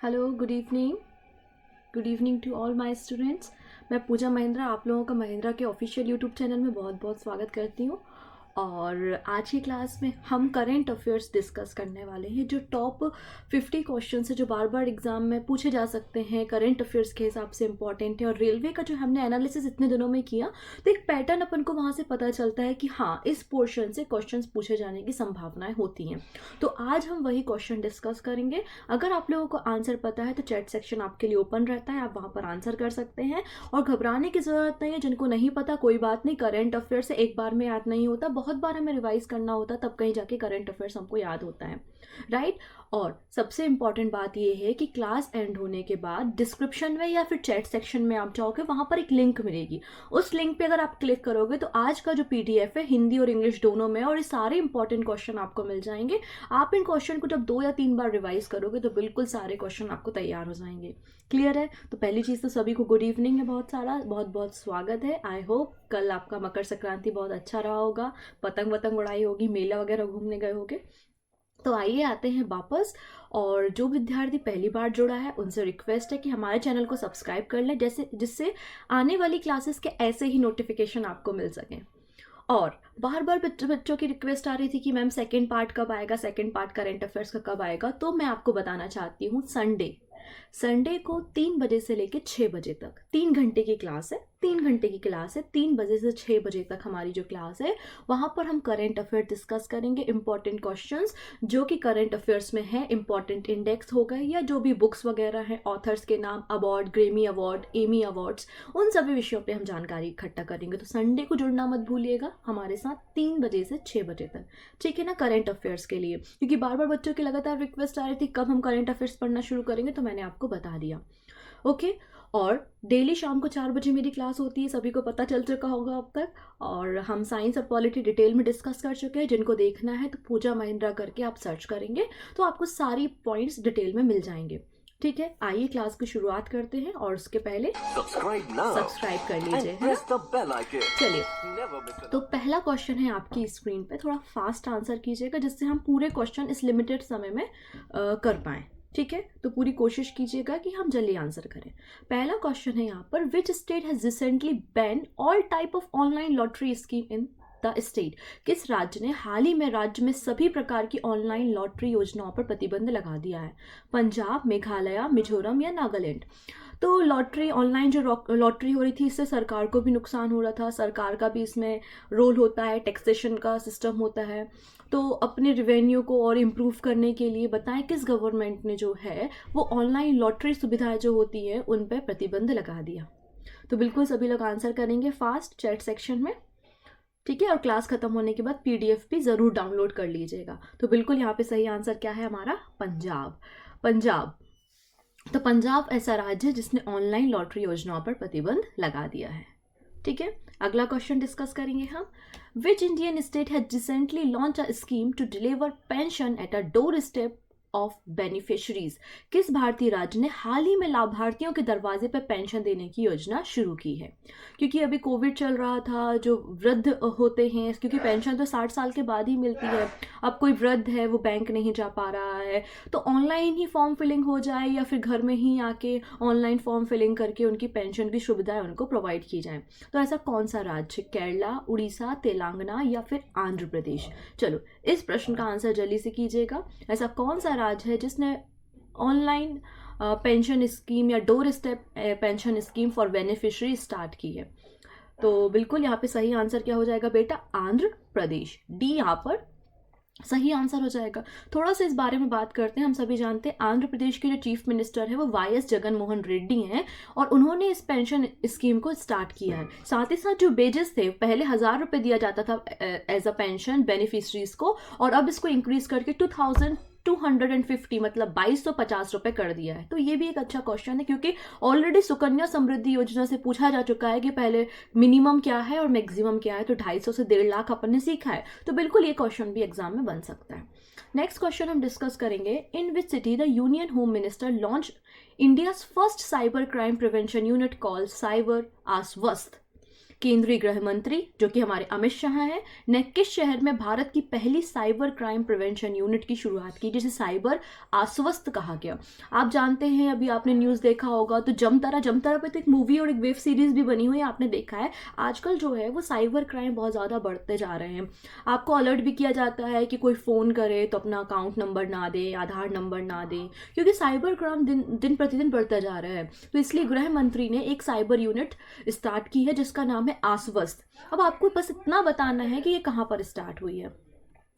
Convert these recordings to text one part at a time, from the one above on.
Hello, good evening to all my students. मैं पूजा महेंद्रा आप लोगों का महिंद्रा के ऑफिशियल यूट्यूब चैनल में बहुत बहुत स्वागत करती हूँ। और आज की क्लास में हम करेंट अफेयर्स डिस्कस करने वाले हैं, जो टॉप 50 क्वेश्चन है जो बार बार एग्जाम में पूछे जा सकते हैं, करेंट अफेयर्स के हिसाब से इंपॉर्टेंट है। और रेलवे का जो हमने एनालिसिस इतने दिनों में किया, तो एक पैटर्न अपन को वहाँ से पता चलता है कि हाँ, इस पोर्शन से क्वेश्चन पूछे जाने की संभावनाएं होती हैं। तो आज हम वही क्वेश्चन डिस्कस करेंगे। अगर आप लोगों को आंसर पता है तो चैट सेक्शन आपके लिए ओपन रहता है, आप वहाँ पर आंसर कर सकते हैं। और घबराने की ज़रूरत नहीं है, जिनको नहीं पता कोई बात नहीं, करंट अफेयर्स एक बार में याद नहीं होता, बहुत बार हमें रिवाइज करना होता, तब कहीं जाके करंट अफेयर्स हमको याद होता है, राइट। और सबसे इंपॉर्टेंट बात यह है कि क्लास एंड होने के बाद डिस्क्रिप्शन में या फिर चैट सेक्शन में आप जाओगे, वहां पर एक लिंक मिलेगी। उस लिंक पे अगर आप क्लिक करोगे तो आज का जो पीडीएफ है हिंदी और इंग्लिश दोनों में, और ये सारे इंपॉर्टेंट क्वेश्चन आपको मिल जाएंगे। आप इन क्वेश्चन को जब 2 या 3 बार रिवाइज करोगे तो बिल्कुल सारे क्वेश्चन आपको तैयार हो जाएंगे। क्लियर है? तो पहली चीज़ तो सभी को गुड इवनिंग है, बहुत सारा बहुत बहुत स्वागत है। आई होप कल आपका मकर संक्रांति बहुत अच्छा रहा होगा, पतंग वतंग उड़ाई होगी, मेला वगैरह घूमने गए होगे। तो आइए आते हैं वापस। और जो विद्यार्थी पहली बार जुड़ा है उनसे रिक्वेस्ट है कि हमारे चैनल को सब्सक्राइब कर लें, जिससे आने वाली क्लासेस के ऐसे ही नोटिफिकेशन आपको मिल सकें। और बार बार बच्चों की रिक्वेस्ट आ रही थी कि मैम सेकंड पार्ट कब आएगा, सेकंड पार्ट करंट अफेयर्स का कब आएगा। तो मैं आपको बताना चाहती हूँ, संडे को 3 बजे से लेकर 6 बजे तक 3 घंटे की क्लास है। 3 घंटे की क्लास है, 3 बजे से 6 बजे तक हमारी जो क्लास है, वहाँ पर हम करंट अफेयर डिस्कस करेंगे। इंपॉर्टेंट क्वेश्चंस जो कि करंट अफेयर्स में है, इंपॉर्टेंट इंडेक्स हो गए या जो भी बुक्स वगैरह हैं, ऑथर्स के नाम, award, Grammy award, Emmy awards, उन सभी विषयों पे हम जानकारी इकट्ठा करेंगे। तो संडे को जुड़ना मत भूलिएगा हमारे साथ 3 बजे से 6 बजे तक, ठीक है ना, करंट अफेयर्स के लिए। क्योंकि बार बार बच्चों की लगातार रिक्वेस्ट आ रही थी कब हम करंट अफेयर्स पढ़ना शुरू करेंगे, तो मैंने आपको बता दिया। ओके। और डेली शाम को 4 बजे मेरी क्लास होती है, सभी को पता चल चुका होगा अब तक। और हम साइंस और पॉलिटी डिटेल में डिस्कस कर चुके हैं। जिनको देखना है तो पूजा महेंद्रा करके आप सर्च करेंगे तो आपको सारी पॉइंट्स डिटेल में मिल जाएंगे, ठीक है। आइए क्लास की शुरुआत करते हैं, और उसके पहले सब्सक्राइब कर लीजिए, है ना। चलिए, तो पहला क्वेश्चन है आपकी स्क्रीन पे, थोड़ा फास्ट आंसर कीजिएगा जिससे हम पूरे क्वेश्चन इस लिमिटेड समय में कर पाएं, ठीक है। तो पूरी कोशिश कीजिएगा कि हम जल्दी आंसर करें। पहला क्वेश्चन है यहाँ पर, which state has recently ban all type of online lottery scheme in the state. किस राज्य ने हाल ही में राज्य में सभी प्रकार की ऑनलाइन लॉटरी योजनाओं पर प्रतिबंध लगा दिया है? पंजाब, मेघालय, मिजोरम या नागालैंड। तो लॉटरी, ऑनलाइन जो लॉटरी हो रही थी, इससे सरकार को भी नुकसान हो रहा था, सरकार का भी इसमें रोल होता है, टैक्सेशन का सिस्टम होता है। तो अपने रेवेन्यू को और इम्प्रूव करने के लिए बताएं किस गवर्नमेंट ने जो है वो ऑनलाइन लॉटरी सुविधाएं जो होती हैं उन पर प्रतिबंध लगा दिया। तो बिल्कुल सभी लोग आंसर करेंगे फास्ट चैट सेक्शन में, ठीक है। और क्लास खत्म होने के बाद पीडीएफ भी जरूर डाउनलोड कर लीजिएगा। तो बिल्कुल यहाँ पे सही आंसर क्या है हमारा? पंजाब। तो पंजाब ऐसा राज्य है जिसने ऑनलाइन लॉटरी योजनाओं पर प्रतिबंध लगा दिया है, ठीक है। अगला क्वेश्चन डिस्कस करेंगे हम, which Indian state has recently launch a scheme to deliver pension at a doorstep of beneficiaries. किस भारतीय राज्य ने हाल ही में लाभार्थियों के दरवाजे पर पेंशन देने की योजना शुरू की है? क्योंकि अभी कोविड चल रहा था, जो वृद्ध होते हैं, क्योंकि पेंशन तो 60 साल के बाद ही मिलती है, अब कोई वृद्ध है वो बैंक नहीं जा पा रहा है, तो ऑनलाइन ही फॉर्म फिलिंग हो जाए या फिर घर में ही आके ऑनलाइन फॉर्म फिलिंग करके उनकी पेंशन की सुविधाएं उनको प्रोवाइड की जाए। तो ऐसा कौन सा राज्य? केरला, उड़ीसा, तेलंगाना या फिर आंध्र प्रदेश। चलो, इस प्रश्न का आंसर जल्दी से कीजिएगा। ऐसा कौन सा राज्य है जिसने ऑनलाइन पेंशन स्कीम या door step pension scheme for beneficiary start की है? तो बिल्कुल यहाँ पे सही आंसर क्या हो जाएगा बेटा? आंध्र प्रदेश। डी यहाँ पर सही आंसर हो जाएगा। थोड़ा सा इस बारे में बात करते हैं। हम सभी जानते हैं आंध्र प्रदेश के जो चीफ मिनिस्टर है वो वाईएस जगन मोहन रेड्डी हैं, और उन्होंने इस पेंशन स्कीम को स्टार्ट किया है। साथ ही साथ जो वेजेस थे, पहले 1000 रुपये दिया जाता था एज अ पेंशन बेनिफिशरीज को, और अब इसको इंक्रीज करके 2250 मतलब 2250 रुपये कर दिया है। तो ये भी एक अच्छा क्वेश्चन है, क्योंकि ऑलरेडी सुकन्या समृद्धि योजना से पूछा जा चुका है कि पहले मिनिमम क्या है और मैक्सिमम क्या है। तो 250 से 1.5 लाख अपन ने सीखा है, तो बिल्कुल ये क्वेश्चन भी एग्जाम में बन सकता है। नेक्स्ट क्वेश्चन हम डिस्कस करेंगे, in which city the union home minister launch India's first cyber crime prevention unit called cyber Aashvast. केंद्रीय गृह मंत्री जो कि हमारे अमित शाह हैं ने किस शहर में भारत की पहली साइबर क्राइम प्रिवेंशन यूनिट की शुरुआत की, जिसे साइबर आश्वस्त कहा गया। आप जानते हैं, अभी आपने न्यूज़ देखा होगा तो जमतारा पे तो एक मूवी और एक वेब सीरीज भी बनी हुई है, आपने देखा है। आजकल जो है वो साइबर क्राइम बहुत ज़्यादा बढ़ते जा रहे हैं। आपको अलर्ट भी किया जाता है कि कोई फ़ोन करे तो अपना अकाउंट नंबर ना दे, आधार नंबर ना दे, क्योंकि साइबर क्राइम दिन प्रतिदिन बढ़ता जा रहा है। तो इसलिए गृह मंत्री ने एक साइबर यूनिट स्टार्ट की है जिसका नाम है आश्वस्त। अब आपको बस इतना बताना है कि ये कहाँ पर स्टार्ट हुई है,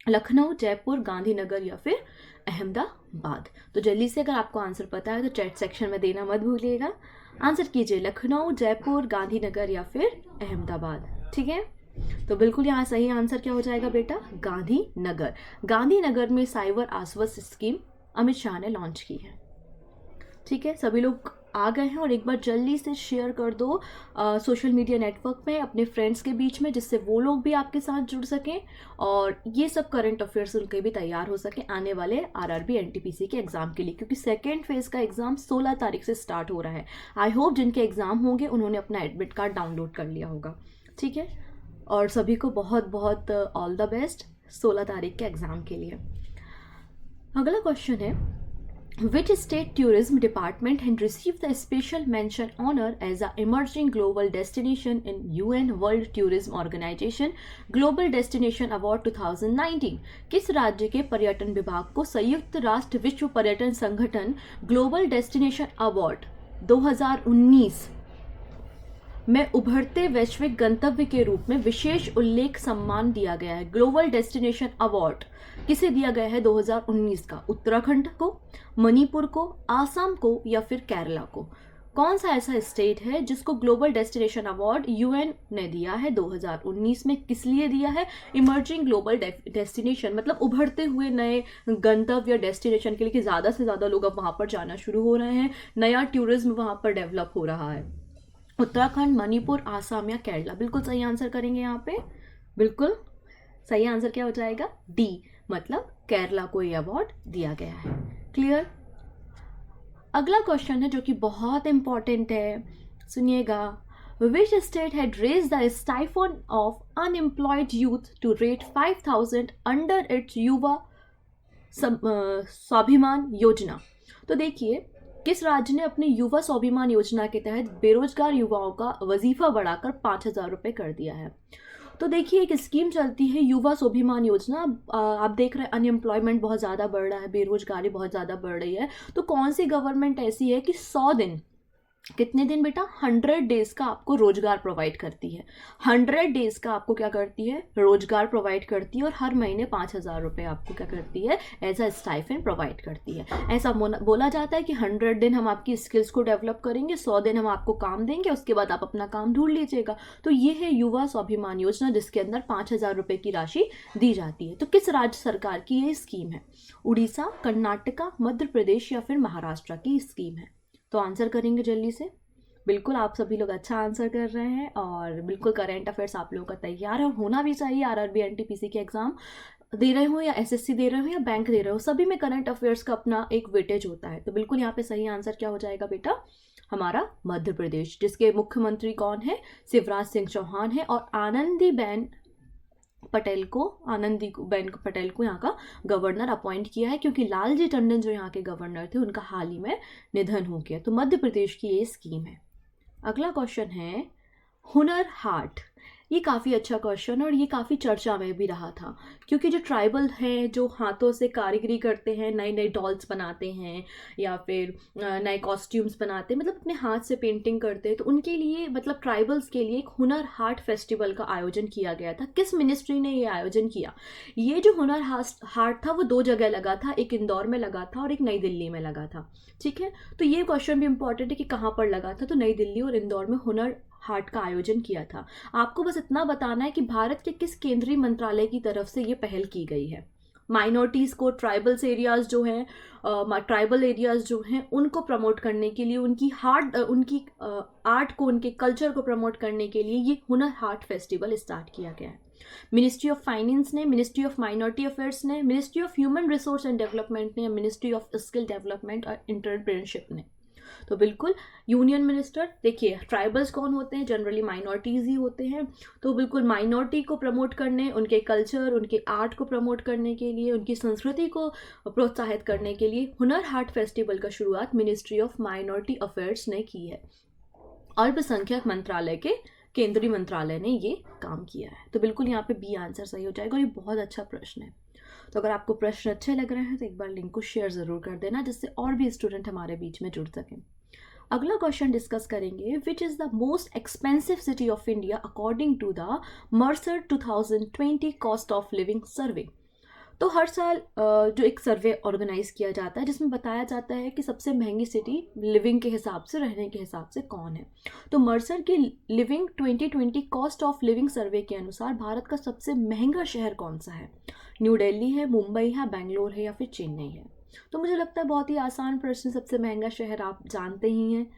लखनऊ, जयपुर, गांधीनगर या फिर अहमदाबाद। तो जल्दी से अगर आपको आंसर पता है तो चैट सेक्शन में देना मत भूलिएगा। आंसर कीजिए लखनऊ, जयपुर, गांधीनगर या फिर अहमदाबाद। ठीक है, तो बिल्कुल यहाँ सही आंसर क्या हो जाएगा बेटा, गांधीनगर। गांधीनगर में साइबर आश्वस्त स्कीम अमित शाह ने लॉन्च की है। ठीक है, सभी लोग आ गए हैं और एक बार जल्दी से शेयर कर दो सोशल मीडिया नेटवर्क में अपने फ्रेंड्स के बीच में, जिससे वो लोग भी आपके साथ जुड़ सकें और ये सब करंट अफेयर्स उनके भी तैयार हो सके आने वाले आरआरबी एनटीपीसी के एग्जाम के लिए, क्योंकि सेकेंड फेज का एग्जाम 16 तारीख से स्टार्ट हो रहा है। आई होप जिनके एग्जाम होंगे उन्होंने अपना एडमिट कार्ड डाउनलोड कर लिया होगा। ठीक है, और सभी को बहुत बहुत ऑल द बेस्ट 16 तारीख के एग्जाम के लिए। अगला क्वेश्चन है, Which state tourism department had received the special mention honor as an emerging global destination in UN World Tourism Organization Global Destination Award 2019? किस राज्य के पर्यटन विभाग को संयुक्त राष्ट्र विश्व पर्यटन संगठन ग्लोबल डेस्टिनेशन अवार्ड 2019 में उभरते वैश्विक गंतव्य के रूप में विशेष उल्लेख सम्मान दिया गया है? ग्लोबल डेस्टिनेशन अवार्ड किसे दिया गया है 2019 का? उत्तराखंड को, मणिपुर को, आसाम को या फिर केरला को? कौन सा ऐसा स्टेट है जिसको ग्लोबल डेस्टिनेशन अवार्ड यूएन ने दिया है 2019 में? किस लिए दिया है? इमर्जिंग ग्लोबल डेस्टिनेशन मतलब उभरते हुए नए गंतव्य या डेस्टिनेशन के लिए कि ज़्यादा से ज़्यादा लोग अब वहाँ पर जाना शुरू हो रहे हैं, नया टूरिज्म वहाँ पर डेवलप हो रहा है। उत्तराखंड, मणिपुर, आसाम या केरला? बिल्कुल सही आंसर करेंगे यहाँ पे। बिल्कुल सही आंसर क्या हो जाएगा? डी, मतलब केरला को ये अवार्ड दिया गया है। क्लियर? अगला क्वेश्चन है जो कि बहुत इंपॉर्टेंट है, सुनिएगा। Which state had raised the stipend of unemployed youth to rate 5,000 under its युवा स्वाभिमान योजना? तो देखिए, किस राज्य ने अपने युवा स्वाभिमान योजना के तहत बेरोजगार युवाओं का वजीफा बढ़ाकर 5,000 रुपये कर दिया है? तो देखिए, एक स्कीम चलती है युवा स्वाभिमान योजना। आप देख रहे हैं अनएम्प्लॉयमेंट बहुत ज़्यादा बढ़ रहा है, बेरोजगारी बहुत ज़्यादा बढ़ रही है। तो कौन सी गवर्नमेंट ऐसी है कि 100 दिन, कितने दिन बेटा, 100 डेज का आपको रोजगार प्रोवाइड करती है। 100 डेज का आपको क्या करती है? रोजगार प्रोवाइड करती है और हर महीने 5,000 रुपये आपको क्या करती है? एज अ स्टाइपेंड प्रोवाइड करती है। ऐसा बोला जाता है कि 100 दिन हम आपकी स्किल्स को डेवलप करेंगे, 100 दिन हम आपको काम देंगे, उसके बाद आप अपना काम ढूंढ लीजिएगा। तो ये है युवा स्वाभिमान योजना, जिसके अंदर 5,000 रुपये की राशि दी जाती है। तो किस राज्य सरकार की ये स्कीम है? उड़ीसा, कर्नाटका, मध्य प्रदेश या फिर महाराष्ट्र की स्कीम है? तो आंसर करेंगे जल्दी से। बिल्कुल आप सभी लोग अच्छा आंसर कर रहे हैं और बिल्कुल करंट अफेयर्स आप लोगों का तैयार है, होना भी चाहिए। आरआरबी एनटीपीसी के एग्जाम दे रहे हो या एसएससी दे रहे हो या बैंक दे रहे हो, सभी में करंट अफेयर्स का अपना एक वेटेज होता है। तो बिल्कुल यहाँ पे सही आंसर क्या हो जाएगा बेटा? हमारा मध्य प्रदेश, जिसके मुख्यमंत्री कौन है? शिवराज सिंह चौहान है और आनंदीबेन पटेल को यहाँ का गवर्नर अपॉइंट किया है, क्योंकि लालजी टंडन जो यहाँ के गवर्नर थे उनका हाल ही में निधन हो गया। तो मध्य प्रदेश की ये स्कीम है। अगला क्वेश्चन है, हुनर हाट। ये काफ़ी अच्छा क्वेश्चन और ये काफ़ी चर्चा में भी रहा था, क्योंकि जो ट्राइबल हैं, जो हाथों से कारीगरी करते हैं, नए नए डॉल्स बनाते हैं या फिर नए कॉस्ट्यूम्स बनाते हैं, मतलब अपने हाथ से पेंटिंग करते हैं, तो उनके लिए मतलब ट्राइबल्स के लिए एक हुनर हाट फेस्टिवल का आयोजन किया गया था। किस मिनिस्ट्री ने ये आयोजन किया? ये जो हुनर हाट था वो 2 जगह लगा था, एक इंदौर में लगा था और एक नई दिल्ली में लगा था। ठीक है, तो ये क्वेश्चन भी इंपॉर्टेंट है कि कहाँ पर लगा था। तो नई दिल्ली और इंदौर में हुनर हाट का आयोजन किया था। आपको बस इतना बताना है कि भारत के किस केंद्रीय मंत्रालय की तरफ से ये पहल की गई है। माइनॉरिटीज़ को, ट्राइबल एरियाज़ जो हैं उनको प्रमोट करने के लिए, उनकी आर्ट को, उनके कल्चर को प्रमोट करने के लिए ये हुनर हाट फेस्टिवल स्टार्ट किया गया है। मिनिस्ट्री ऑफ फाइनेंस ने, मिनिस्ट्री ऑफ माइनॉरिटी अफेयर्स ने, ministry of human resource and development ने, मिनिस्ट्री ऑफ स्किल डेवलपमेंट और एंटरप्रेन्योरशिप ने। तो बिल्कुल यूनियन मिनिस्टर, देखिए ट्राइबल्स कौन होते हैं, जनरली माइनॉरिटीज़ ही होते हैं, तो बिल्कुल माइनॉरिटी को प्रमोट करने, उनके कल्चर, उनके आर्ट को प्रमोट करने के लिए, उनकी संस्कृति को प्रोत्साहित करने के लिए हुनर हाट फेस्टिवल का शुरुआत मिनिस्ट्री ऑफ माइनॉरिटी अफेयर्स ने की है। अल्पसंख्यक मंत्रालय के केंद्रीय मंत्रालय ने ये काम किया है। तो बिल्कुल यहाँ पे बी आंसर सही हो जाएगा और ये बहुत अच्छा प्रश्न है। तो अगर आपको प्रश्न अच्छे लग रहे हैं तो एक बार लिंक को शेयर ज़रूर कर देना, जिससे और भी स्टूडेंट हमारे बीच में जुड़ सकें। अगला क्वेश्चन डिस्कस करेंगे, which is the most expensive city of India according to the Mercer 2020 cost of living survey. तो हर साल जो एक सर्वे ऑर्गेनाइज किया जाता है जिसमें बताया जाता है कि सबसे महंगी सिटी लिविंग के हिसाब से, रहने के हिसाब से कौन है। तो मर्सर की लिविंग 2020 कॉस्ट ऑफ लिविंग सर्वे के अनुसार भारत का सबसे महंगा शहर कौन सा है? न्यू दिल्ली है, मुंबई है, बेंगलोर है या फिर चेन्नई है? तो मुझे लगता है बहुत ही आसान प्रश्न, सबसे महंगा शहर आप जानते ही हैं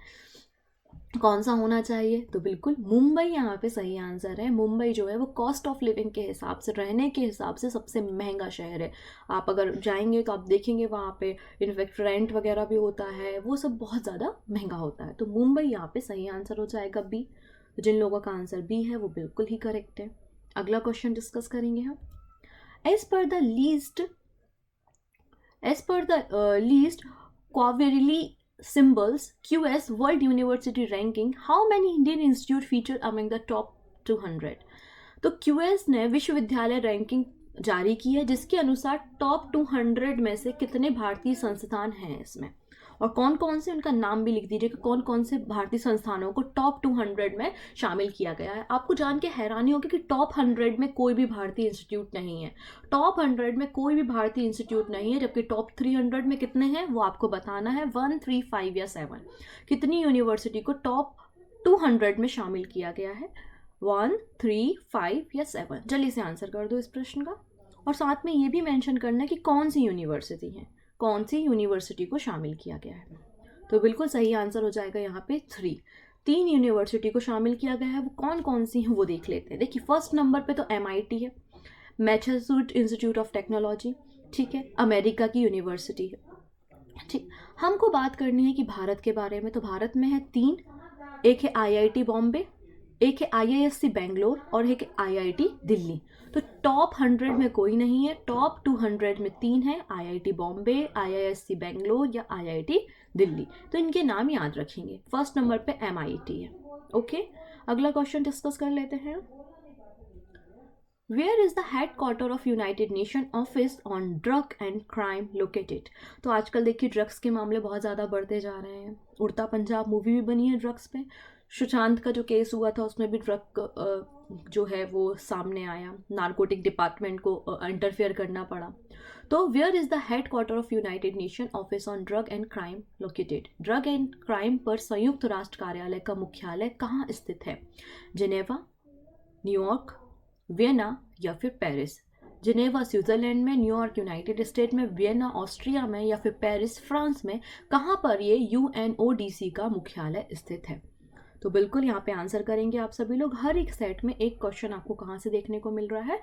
कौन सा होना चाहिए। तो बिल्कुल मुंबई यहाँ पे सही आंसर है। मुंबई जो है वो कॉस्ट ऑफ लिविंग के हिसाब से, रहने के हिसाब से सबसे महंगा शहर है। आप अगर जाएंगे तो आप देखेंगे वहाँ पे इनफैक्ट रेंट वगैरह भी होता है, वो सब बहुत ज़्यादा महंगा होता है। तो मुंबई यहाँ पे सही आंसर हो जाएगा बी। जिन लोगों का आंसर बी है वो बिल्कुल ही करेक्ट है। अगला क्वेश्चन डिस्कस करेंगे हम। As per the least quarterly symbols QS World University Ranking, how many Indian institute feature among the top 200? तो QS ने विश्वविद्यालय रैंकिंग जारी की है जिसके अनुसार टॉप 200 में से कितने भारतीय संस्थान हैं इसमें, और कौन कौन से, उनका नाम भी लिख दीजिएगा, कौन कौन से भारतीय संस्थानों को टॉप 200 में शामिल किया गया है। आपको जान के हैरानी होगी कि टॉप 100 में कोई भी भारतीय इंस्टीट्यूट नहीं है, टॉप 100 में कोई भी भारतीय इंस्टीट्यूट नहीं है, जबकि टॉप 300 में कितने हैं वो आपको बताना है, 1, 3, 5 या 7। कितनी यूनिवर्सिटी को टॉप 200 में शामिल किया गया है? 1, 3, 5 या 7? जल्दी से आंसर कर दो इस प्रश्न का, और साथ में ये भी मेंशन करना है कि कौन सी यूनिवर्सिटी है, कौन सी यूनिवर्सिटी को शामिल किया गया है। तो बिल्कुल सही आंसर हो जाएगा यहाँ पे 3। 3 यूनिवर्सिटी को शामिल किया गया है, वो कौन कौन सी हैं वो देख लेते हैं। देखिए फर्स्ट नंबर पे तो MIT है, मैसाचुसेट्स इंस्टीट्यूट ऑफ टेक्नोलॉजी, ठीक है, अमेरिका की यूनिवर्सिटी है। ठीक, हमको बात करनी है कि भारत के बारे में। तो भारत में है 3, एक है IIT बॉम्बे, एक है IISc बेंगलोर और एक है IIT दिल्ली। तो टॉप 100 में कोई नहीं है, टॉप 200 में 3 है, IIT बॉम्बे, IISc बेंगलोर या IIT दिल्ली। तो इनके नाम याद रखेंगे। फर्स्ट नंबर पे MIT है। ओके, अगला क्वेश्चन डिस्कस कर लेते हैं। Where is the headquarter of United Nation office on drug and crime located? तो आजकल देखिए ड्रग्स के मामले बहुत ज़्यादा बढ़ते जा रहे हैं। उड़ता पंजाब मूवी भी बनी है ड्रग्स पे, सुशांत का जो केस हुआ था उसमें भी ड्रग जो है वो सामने आया, नारकोटिक डिपार्टमेंट को इंटरफेयर करना पड़ा। तो where is the headquarter of United Nation office on drug and crime located? Drug and crime पर संयुक्त राष्ट्र कार्यालय का मुख्यालय कहाँ स्थित है? जिनेवा, न्यूयॉर्क, वियना या फिर पेरिस? जिनेवा स्विट्जरलैंड में, न्यूयॉर्क यूनाइटेड स्टेट में, वियना ऑस्ट्रिया में या फिर पेरिस फ्रांस में? कहाँ पर ये UNODC का मुख्यालय स्थित है? तो बिल्कुल यहाँ पे आंसर करेंगे आप सभी लोग। हर एक सेट में एक क्वेश्चन आपको कहाँ से देखने को मिल रहा है?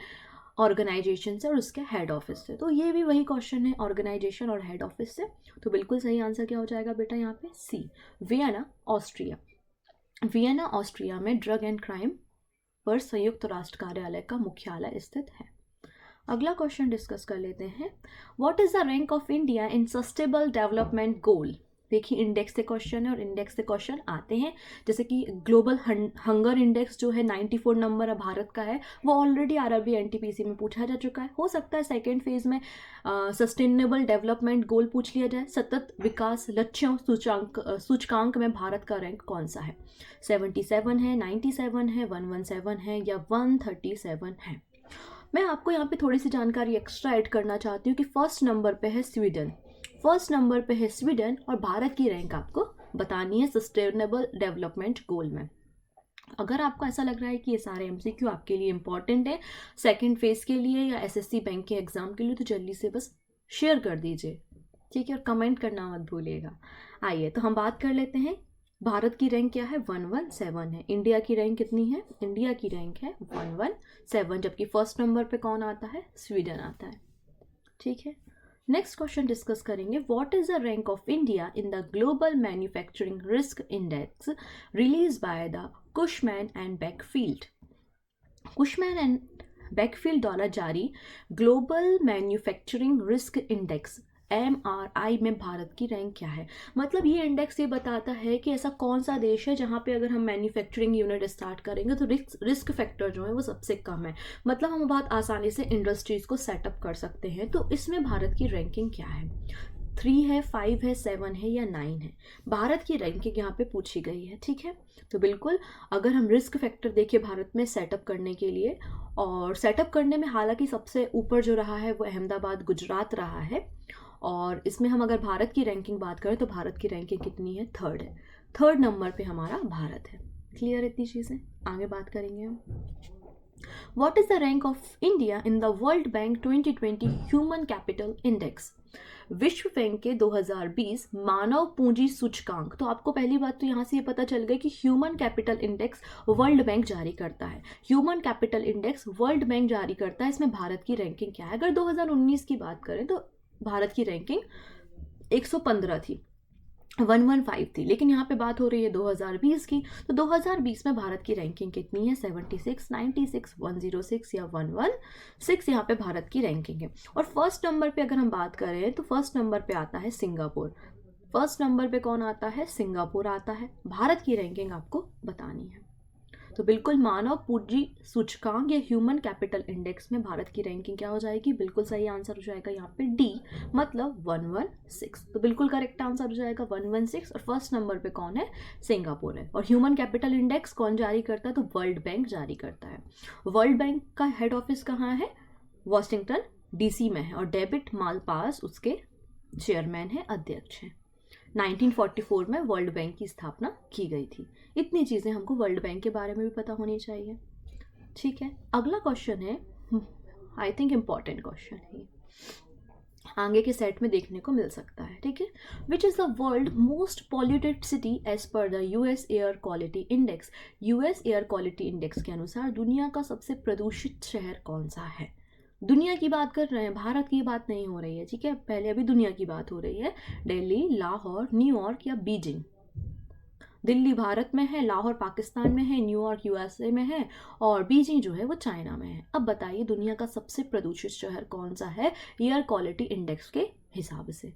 ऑर्गेनाइजेशन से और उसके हेड ऑफिस से। तो ये भी वही क्वेश्चन है, ऑर्गेनाइजेशन और हेड ऑफिस से। तो बिल्कुल सही आंसर क्या हो जाएगा बेटा यहाँ पे? C, Vienna Austria. Vienna Austria में ड्रग एंड क्राइम पर संयुक्त राष्ट्र कार्यालय का मुख्यालय स्थित है। अगला क्वेश्चन डिस्कस कर लेते हैं। What is the rank of India in sustainable development goal? देखिए इंडेक्स से क्वेश्चन है और इंडेक्स से क्वेश्चन आते हैं, जैसे कि ग्लोबल हंगर इंडेक्स जो है 94 नंबर भारत का है, वो ऑलरेडी RRB NTPC में पूछा जा चुका है। हो सकता है सेकेंड फेज में सस्टेनेबल डेवलपमेंट गोल पूछ लिया जाए। सतत विकास लक्ष्यों सूचकांक में भारत का रैंक कौन सा है? 77 है, 97 है, 117 है या 137 है? मैं आपको यहाँ पे थोड़ी सी जानकारी एक्स्ट्रा ऐड करना चाहती हूँ कि फर्स्ट नंबर पे है स्वीडन, फर्स्ट नंबर पे है स्वीडन, और भारत की रैंक आपको बतानी है सस्टेनेबल डेवलपमेंट गोल में। अगर आपको ऐसा लग रहा है कि ये सारे MCQ आपके लिए इंपॉर्टेंट है सेकंड फेज के लिए या SSC बैंक के एग्जाम के लिए, तो जल्दी से बस शेयर कर दीजिए, ठीक है, और कमेंट करना मत भूलिएगा। आइए तो हम बात कर लेते हैं। भारत की रैंक क्या है? 117 है। इंडिया की रैंक कितनी है? इंडिया की रैंक है 117, जबकि फर्स्ट नंबर पे कौन आता है? स्वीडन आता है, ठीक है। नेक्स्ट क्वेश्चन डिस्कस करेंगे, what is the rank of India in the global manufacturing risk index release by the Cushman and बेकफील्ड। Cushman and बेकफील्ड द्वारा जारी global manufacturing risk index MRI में भारत की रैंक क्या है। मतलब ये इंडेक्स ये बताता है कि ऐसा कौन सा देश है जहाँ पे अगर हम मैन्युफैक्चरिंग यूनिट स्टार्ट करेंगे तो रिस्क फैक्टर जो है वो सबसे कम है, मतलब हम बहुत आसानी से इंडस्ट्रीज को सेटअप कर सकते हैं। तो इसमें भारत की रैंकिंग क्या है, 3 है, 5 है, 7 है या 9 है। भारत की रैंकिंग यहाँ पे पूछी गई है, ठीक है। तो बिल्कुल अगर हम रिस्क फैक्टर देखिए भारत में सेटअप करने के लिए, और सेटअप करने में हालांकि सबसे ऊपर जो रहा है वो अहमदाबाद गुजरात रहा है, और इसमें हम अगर भारत की रैंकिंग बात करें तो भारत की रैंकिंग कितनी है, 3rd है। 3rd नंबर पे हमारा भारत है। क्लियर इतनी चीज़ें, आगे बात करेंगे हम। What is the rank of India in the world bank 2020 human capital index. विश्व बैंक के 2020 मानव पूंजी सूचकांक। तो आपको पहली बात तो यहाँ से ये पता चल गई कि human capital index world bank जारी करता है। Human capital index world bank जारी करता है, इसमें भारत की रैंकिंग क्या है। अगर 2019 की बात करें तो भारत की रैंकिंग 115 थी, 115 थी, लेकिन यहाँ पे बात हो रही है 2020 की। तो 2020 में भारत की रैंकिंग कितनी है, 76, 96, 106 या 116 यहाँ पे भारत की रैंकिंग है। और फर्स्ट नंबर पे अगर हम बात करें तो फर्स्ट नंबर पे आता है सिंगापुर। फर्स्ट नंबर पे कौन आता है, सिंगापुर आता है। भारत की रैंकिंग आपको बतानी है। तो बिल्कुल मानव पूंजी सूचकांक या ह्यूमन कैपिटल इंडेक्स में भारत की रैंकिंग क्या हो जाएगी, बिल्कुल सही आंसर हो जाएगा यहाँ पे डी, मतलब 116। तो बिल्कुल करेक्ट आंसर हो जाएगा 116। और फर्स्ट नंबर पे कौन है, सिंगापुर है। और ह्यूमन कैपिटल इंडेक्स कौन जारी करता है, तो वर्ल्ड बैंक जारी करता है। वर्ल्ड बैंक का हेड ऑफिस कहाँ है, वॉशिंगटन DC में है, और डेविड मालपास उसके चेयरमैन है, अध्यक्ष हैं। 1944 में वर्ल्ड बैंक की स्थापना की गई थी। इतनी चीज़ें हमको वर्ल्ड बैंक के बारे में भी पता होनी चाहिए, ठीक है। अगला क्वेश्चन है, आई थिंक इम्पॉर्टेंट क्वेश्चन है, आगे के सेट में देखने को मिल सकता है, ठीक है। Which is the world most polluted city as per the US air quality index. US air quality index के अनुसार दुनिया का सबसे प्रदूषित शहर कौन सा है। दुनिया की बात कर रहे हैं, भारत की बात नहीं हो रही है, ठीक है। पहले अभी दुनिया की बात हो रही है। दिल्ली, लाहौर, न्यूयॉर्क या बीजिंग। दिल्ली भारत में है, लाहौर पाकिस्तान में है, न्यूयॉर्क USA में है, और बीजिंग जो है वो चाइना में है। अब बताइए दुनिया का सबसे प्रदूषित शहर कौन सा है एयर क्वालिटी इंडेक्स के हिसाब से,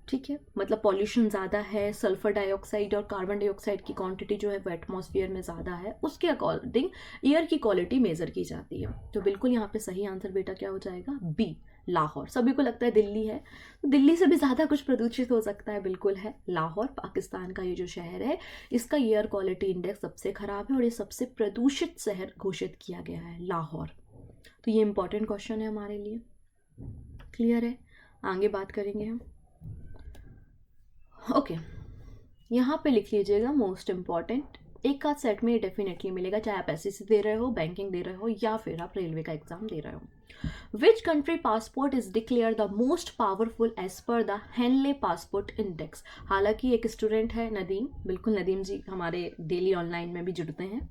ठीक है। मतलब पॉल्यूशन ज़्यादा है, सल्फर डाइऑक्साइड और कार्बन डाइऑक्साइड की क्वांटिटी जो है वो एटमॉस्फेयर में ज़्यादा है, उसके अकॉर्डिंग एयर की क्वालिटी मेजर की जाती है। तो बिल्कुल यहाँ पे सही आंसर बेटा क्या हो जाएगा, बी, लाहौर। सभी को लगता है दिल्ली है, तो दिल्ली से भी ज़्यादा कुछ प्रदूषित हो सकता है, बिल्कुल है लाहौर। पाकिस्तान का ये जो शहर है इसका एयर क्वालिटी इंडेक्स सबसे ख़राब है और ये सबसे प्रदूषित शहर घोषित किया गया है, लाहौर। तो ये इंपॉर्टेंट क्वेश्चन है हमारे लिए। क्लियर है, आगे बात करेंगे हम। ओके, यहाँ पे लिख लीजिएगा मोस्ट इम्पॉर्टेंट, एक आध सेट में ये डेफिनेटली मिलेगा, चाहे आप SSC दे रहे हो, बैंकिंग दे रहे हो, या फिर आप रेलवे का एग्जाम दे रहे हो। Which country passport is declare the most powerful as per the Henley passport index. हालांकि एक स्टूडेंट है नदीम, बिल्कुल नदीम जी हमारे डेली ऑनलाइन में भी जुड़ते हैं,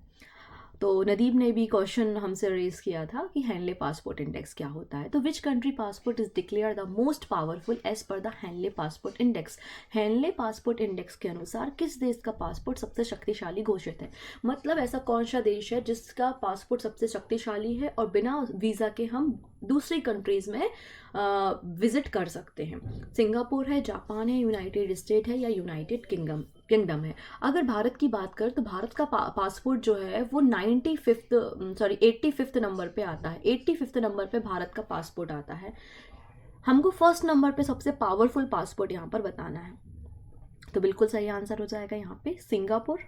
तो नदीम ने भी क्वेश्चन हमसे रेज किया था कि हेनले पासपोर्ट इंडेक्स क्या होता है। तो which country passport is declare the most powerful as per the Henley passport index. Henley passport index के अनुसार किस देश का पासपोर्ट सबसे शक्तिशाली घोषित है। मतलब ऐसा कौन सा देश है जिसका पासपोर्ट सबसे शक्तिशाली है और बिना वीज़ा के हम दूसरी कंट्रीज़ में विजिट कर सकते हैं। सिंगापुर है, जापान है, यूनाइटेड स्टेट है या यूनाइटेड किंगडम है। अगर भारत की बात करें तो भारत का पासपोर्ट जो है वो 85th नंबर पे आता है। 85th नंबर पे भारत का पासपोर्ट आता है। हमको फर्स्ट नंबर पे सबसे पावरफुल पासपोर्ट यहाँ पर बताना है, तो बिल्कुल सही आंसर हो जाएगा यहाँ पे सिंगापुर।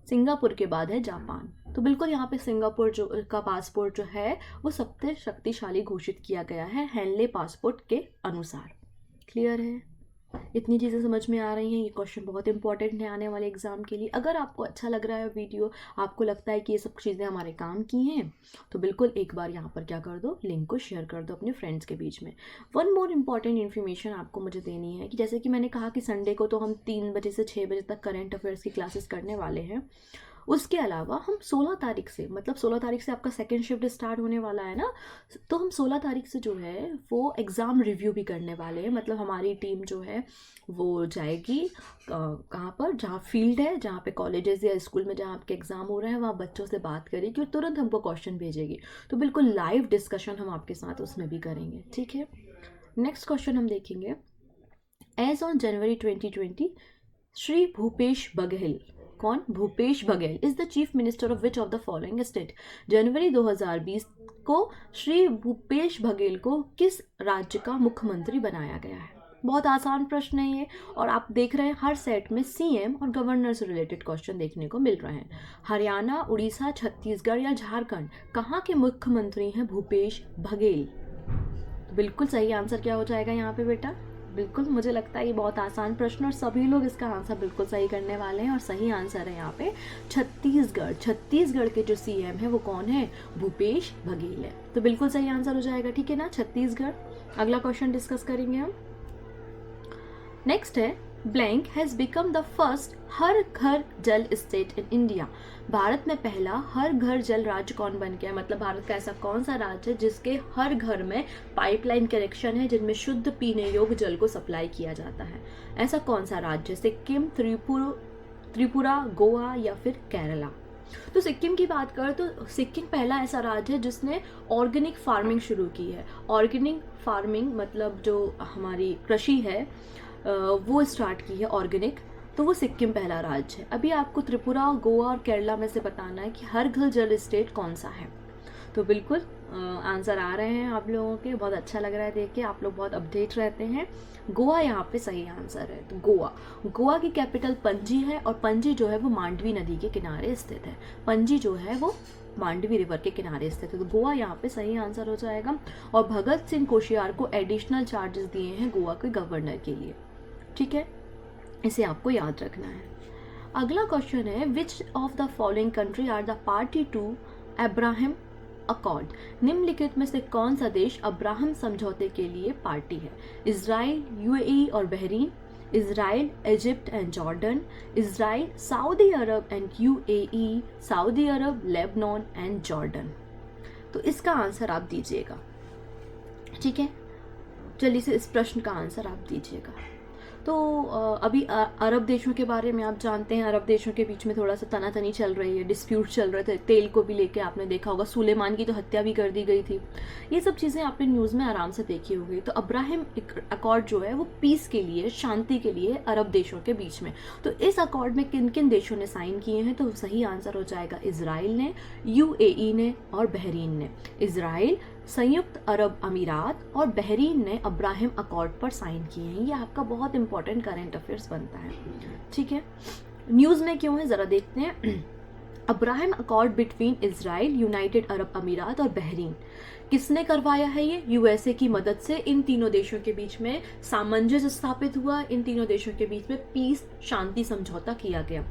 सिंगापुर के बाद है जापान। तो बिल्कुल यहाँ पे सिंगापुर जो का पासपोर्ट जो है वो सबसे शक्तिशाली घोषित किया गया है हेनले पासपोर्ट के अनुसार। क्लियर है, इतनी चीज़ें समझ में आ रही हैं। ये क्वेश्चन बहुत इंपॉर्टेंट है आने वाले एग्जाम के लिए। अगर आपको अच्छा लग रहा है वीडियो, आपको लगता है कि ये सब चीज़ें हमारे काम की हैं, तो बिल्कुल एक बार यहाँ पर क्या कर दो, लिंक को शेयर कर दो अपने फ्रेंड्स के बीच में। वन मोर इम्पॉर्टेंट इन्फॉर्मेशन आपको मुझे देनी है कि जैसे कि मैंने कहा कि संडे को तो हम 3 बजे से 6 बजे तक करेंट अफेयर्स की क्लासेस करने वाले हैं, उसके अलावा हम 16 तारीख से, मतलब 16 तारीख से आपका सेकेंड शिफ्ट स्टार्ट होने वाला है ना, तो हम 16 तारीख से जो है वो एग्ज़ाम रिव्यू भी करने वाले हैं। मतलब हमारी टीम जो है वो जाएगी कहाँ पर, जहाँ फील्ड है, जहाँ पे कॉलेजेस या स्कूल में जहाँ आपके एग्ज़ाम हो रहे हैं, वहाँ बच्चों से बात करेगी और तुरंत हमको क्वेश्चन भेजेगी। तो बिल्कुल लाइव डिस्कशन हम आपके साथ उसमें भी करेंगे, ठीक है। नेक्स्ट क्वेश्चन हम देखेंगे। As on January 2020, Shri Bhupesh Baghel, कौन? Bhupesh Baghel is the chief minister of which of the following state. जनवरी 2020 को श्री भूपेश बघेल को किस राज्य का मुख्यमंत्री बनाया गया है? बहुत आसान प्रश्न है ये, और आप देख रहे हैं हर सेट में सीएम और गवर्नर से रिलेटेड क्वेश्चन देखने को मिल रहे हैं। हरियाणा, उड़ीसा, छत्तीसगढ़ या झारखंड, कहाँ के मुख्यमंत्री हैं भूपेश बघेल? बिल्कुल सही आंसर क्या हो जाएगा यहाँ पे बेटा? बिल्कुल, मुझे लगता है ये बहुत आसान प्रश्न और सभी लोग इसका आंसर बिल्कुल सही करने वाले हैं, और सही आंसर है यहाँ पे छत्तीसगढ़। छत्तीसगढ़ के जो सीएम है वो कौन है? भूपेश बघेल है। तो बिल्कुल सही आंसर हो जाएगा, ठीक है ना, छत्तीसगढ़। अगला क्वेश्चन डिस्कस करेंगे हम। नेक्स्ट है, blank has become the first Har Ghar Jal state in India. Bharat में पहला हर घर जल राज्य कौन बन गया? मतलब भारत का ऐसा कौन सा राज्य है जिसके हर घर में पाइपलाइन कनेक्शन है, जिनमें शुद्ध पीने योग्य जल को सप्लाई किया जाता है? ऐसा कौन सा राज्य? सिक्किम, त्रिपुरा, गोवा या फिर केरला? तो सिक्किम की बात करें तो सिक्किम पहला ऐसा राज्य है जिसने ऑर्गेनिक फार्मिंग शुरू की है। ऑर्गेनिक फार्मिंग मतलब जो हमारी कृषि है वो स्टार्ट की है ऑर्गेनिक, तो वो सिक्किम पहला राज्य है। अभी आपको त्रिपुरा, गोवा और केरला में से बताना है कि हर घर जल स्टेट कौन सा है। तो बिल्कुल आंसर आ रहे हैं आप लोगों के, बहुत अच्छा लग रहा है देख के, आप लोग बहुत अपडेट रहते हैं। गोवा यहाँ पे सही आंसर है। तो गोवा की कैपिटल पणजी है, और पणजी जो है वो मांडवी नदी के किनारे स्थित है। पणजी जो है वो मांडवी रिवर के किनारे स्थित है, तो गोवा यहाँ पे सही आंसर हो जाएगा। और भगत सिंह कोश्यारी को एडिशनल चार्जेस दिए हैं गोवा के गवर्नर के लिए, ठीक है, इसे आपको याद रखना है। अगला क्वेश्चन है, which of the following country are the party to Abraham accord. निम्नलिखित में से कौन सा देश अब्राहम समझौते के लिए पार्टी है? इजराइल, यूएई और Bahrain, Israel, Egypt and Jordan, Israel, Saudi Arab and UAE, Saudi Arab, Lebanon and Jordan. तो इसका आंसर आप दीजिएगा, ठीक है। जल्दी से इस प्रश्न का आंसर आप दीजिएगा। तो अभी अरब देशों के बारे में आप जानते हैं, अरब देशों के बीच में थोड़ा सा तनातनी चल रही है, डिस्प्यूट चल रहे थे, तेल को भी लेके आपने देखा होगा, सुलेमान की तो हत्या भी कर दी गई थी। ये सब चीज़ें आपने न्यूज़ में आराम से देखी होगी। तो अब्राहम अकॉर्ड जो है वो पीस के लिए, शांति के लिए अरब देशों के बीच में। तो इस अकॉर्ड में किन किन देशों ने साइन किए हैं? तो सही आंसर हो जाएगा इजराइल ने, यूएई ने और बहरीन ने। इजराइल, संयुक्त अरब अमीरात और बहरीन ने अब्राहम अकॉर्ड पर साइन किए हैं। ये आपका बहुत इंपॉर्टेंट करंट अफेयर्स बनता है, ठीक है। न्यूज़ में क्यों है ज़रा देखते हैं। Abraham accord between Israel, United Arab अमीरात और बहरीन, किसने करवाया है ये? यूएसए की मदद से इन तीनों देशों के बीच में सामंजस्य स्थापित हुआ, इन तीनों देशों के बीच में पीस, शांति समझौता किया गया।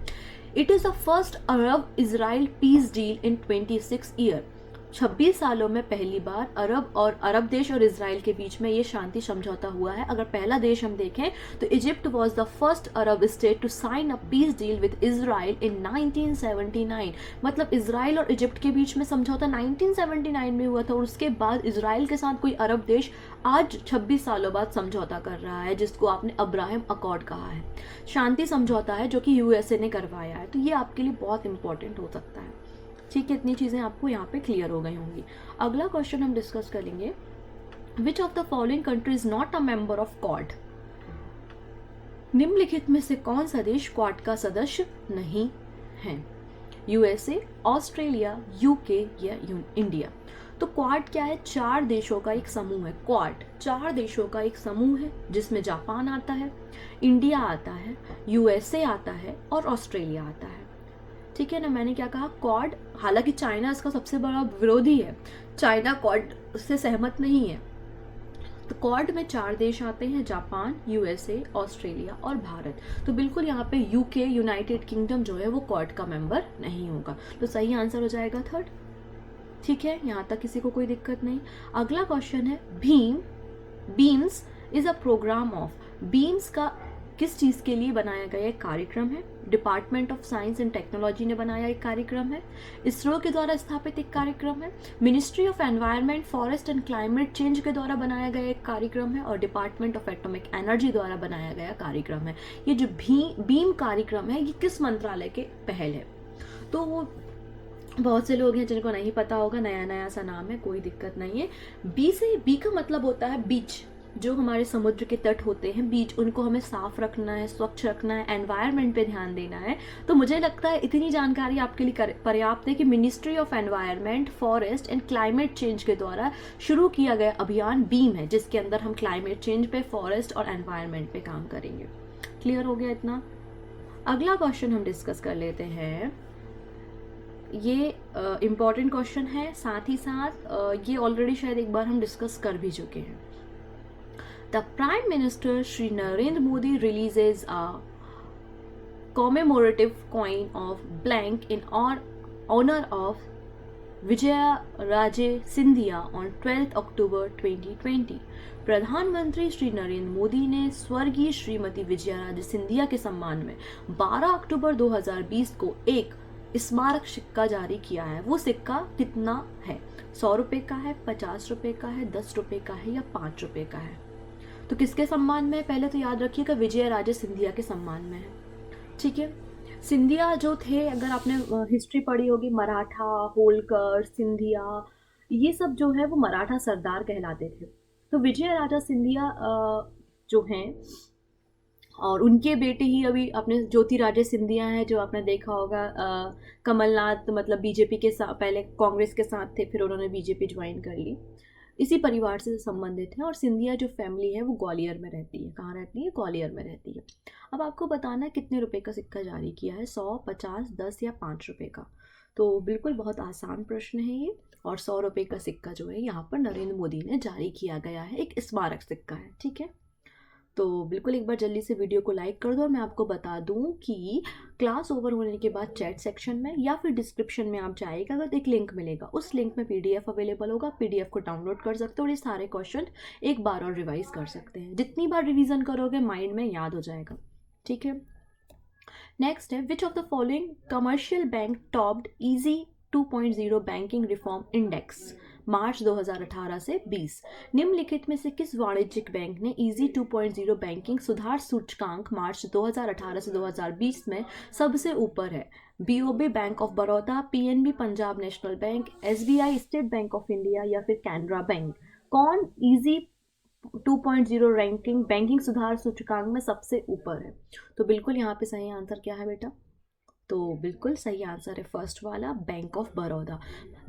It is the first Arab Israel peace deal in 26 year. 26 सालों में पहली बार अरब देश और इजराइल के बीच में ये शांति समझौता हुआ है। अगर पहला देश हम देखें तो Egypt was the first Arab state to sign a peace deal with Israel in 1979। मतलब इजराइल और इजिप्ट के बीच में समझौता 1979 में हुआ था, और उसके बाद इजराइल के साथ कोई अरब देश आज 26 सालों बाद समझौता कर रहा है, जिसको आपने अब्राहम अकॉर्ड कहा है। शांति समझौता है जो कि यूएसए ने करवाया है। तो ये आपके लिए बहुत इंपॉर्टेंट हो सकता है, ठीक है। इतनी चीज़ें आपको यहाँ पे क्लियर हो गई होंगी। अगला क्वेश्चन हम डिस्कस करेंगे, विच of the following country is not a member of quad. निम्नलिखित में से कौन सा देश क्वाड का सदस्य नहीं है? यूएसए, ऑस्ट्रेलिया, यूके या इंडिया। तो क्वाड क्या है? 4 देशों का एक समूह है। क्वाड 4 देशों का एक समूह है, जिसमें जापान आता है, इंडिया आता है, यूएसए आता है और ऑस्ट्रेलिया आता है, ठीक है ना। मैंने क्या कहा? क्वाड, हालांकि चाइना इसका सबसे बड़ा विरोधी है, चाइना क्वाड से सहमत नहीं है। तो क्वाड में 4 देश आते हैं, जापान, यूएसए, ऑस्ट्रेलिया और भारत। तो बिल्कुल यहाँ पे यूके, यूनाइटेड किंगडम जो है वो क्वाड का मेंबर नहीं होगा। तो सही आंसर हो जाएगा 3rd, ठीक है। यहाँ तक किसी को कोई दिक्कत नहीं। अगला क्वेश्चन है, BEAMS is a programme of. BEAMS का किस चीज़ के लिए बनाया गया एक कार्यक्रम है? Department of science and technology ने बनाया एक कार्यक्रम है, इसरो के द्वारा स्थापित एक कार्यक्रम है, ministry of environment forest and climate change के द्वारा बनाया गया एक कार्यक्रम है, और डिपार्टमेंट ऑफ एटॉमिक एनर्जी द्वारा बनाया गया कार्यक्रम है। ये जो बीम कार्यक्रम है ये किस मंत्रालय के पहल है? तो बहुत से लोग हैं जिनको नहीं पता होगा, नया नया सा नाम है, कोई दिक्कत नहीं है। बी का मतलब होता है बीच। जो हमारे समुद्र के तट होते हैं बीच, उनको हमें साफ रखना है, स्वच्छ रखना है, एनवायरनमेंट पे ध्यान देना है। तो मुझे लगता है इतनी जानकारी आपके लिए पर्याप्त है कि ministry of environment forest and climate change के द्वारा शुरू किया गया अभियान बीम है, जिसके अंदर हम क्लाइमेट चेंज पे, फॉरेस्ट और एनवायरनमेंट पे काम करेंगे। क्लियर हो गया इतना? अगला क्वेश्चन हम डिस्कस कर लेते हैं। ये इम्पॉर्टेंट क्वेश्चन है, साथ ही साथ ये ऑलरेडी शायद एक बार हम डिस्कस कर भी चुके हैं। The Prime Minister Shri Narendra Modi releases a commemorative coin of blank in honor of Vijayaraje Scindia on 12th October 2020। प्रधानमंत्री श्री नरेंद्र मोदी ने स्वर्गीय श्रीमती विजयाराजे सिंधिया के सम्मान में 12 अक्टूबर 2020 को एक स्मारक सिक्का जारी किया है। वो सिक्का कितना है? 100 रुपए का है, 50 रुपए का है, 10 रुपए का है या 5 रुपए का है? तो किसके सम्मान में? पहले तो याद रखिएगा विजयराजे सिंधिया के सम्मान में है। ठीक है, सिंधिया जो थे, अगर आपने हिस्ट्री पढ़ी होगी, मराठा, होलकर, सिंधिया, ये सब जो है वो मराठा सरदार कहलाते थे। तो विजयराजा सिंधिया जो हैं, और उनके बेटे ही अभी अपने ज्योतिराजे सिंधिया हैं, जो आपने देखा होगा कमलनाथ मतलब बीजेपी के साथ, पहले कांग्रेस के साथ थे, फिर उन्होंने बीजेपी ज्वाइन कर ली। इसी परिवार से संबंधित है। और सिंधिया जो फैमिली है वो ग्वालियर में रहती है। कहाँ रहती है? ग्वालियर में रहती है। अब आपको बताना है कितने रुपए का सिक्का जारी किया है, 100, 50, 10 या 5 रुपए का। तो बिल्कुल बहुत आसान प्रश्न है ये, और 100 रुपए का सिक्का जो है यहाँ पर नरेंद्र मोदी ने जारी किया गया है, एक स्मारक सिक्का है। ठीक है, तो बिल्कुल एक बार जल्दी से वीडियो को लाइक कर दो। और मैं आपको बता दूं कि क्लास ओवर होने के बाद चैट सेक्शन में या फिर डिस्क्रिप्शन में आप जाएगा, अगर एक लिंक मिलेगा, उस लिंक में पीडीएफ अवेलेबल होगा, पीडीएफ को डाउनलोड कर सकते हो और ये सारे क्वेश्चन एक बार और रिवाइज कर सकते हैं। जितनी बार रिवीजन करोगे माइंड में याद हो जाएगा। ठीक है, नेक्स्ट है, which of the following commercial bank topped ease 2.0 banking reform index March 2018 से 20? निम्नलिखित में से किस वाणिज्यिक बैंक ने इजी 2.0 बैंकिंग सुधार सूचकांक मार्च 2018 से 2020 में सबसे ऊपर है? BOB bank of Baroda, PNB Punjab national bank, SBI state bank of India या फिर कैनरा बैंक? कौन इजी 2.0 रैंकिंग बैंकिंग सुधार सूचकांक में सबसे ऊपर है? तो बिल्कुल यहाँ पे सही आंसर क्या है बेटा? तो बिल्कुल सही आंसर है फर्स्ट वाला, बैंक ऑफ बड़ौदा।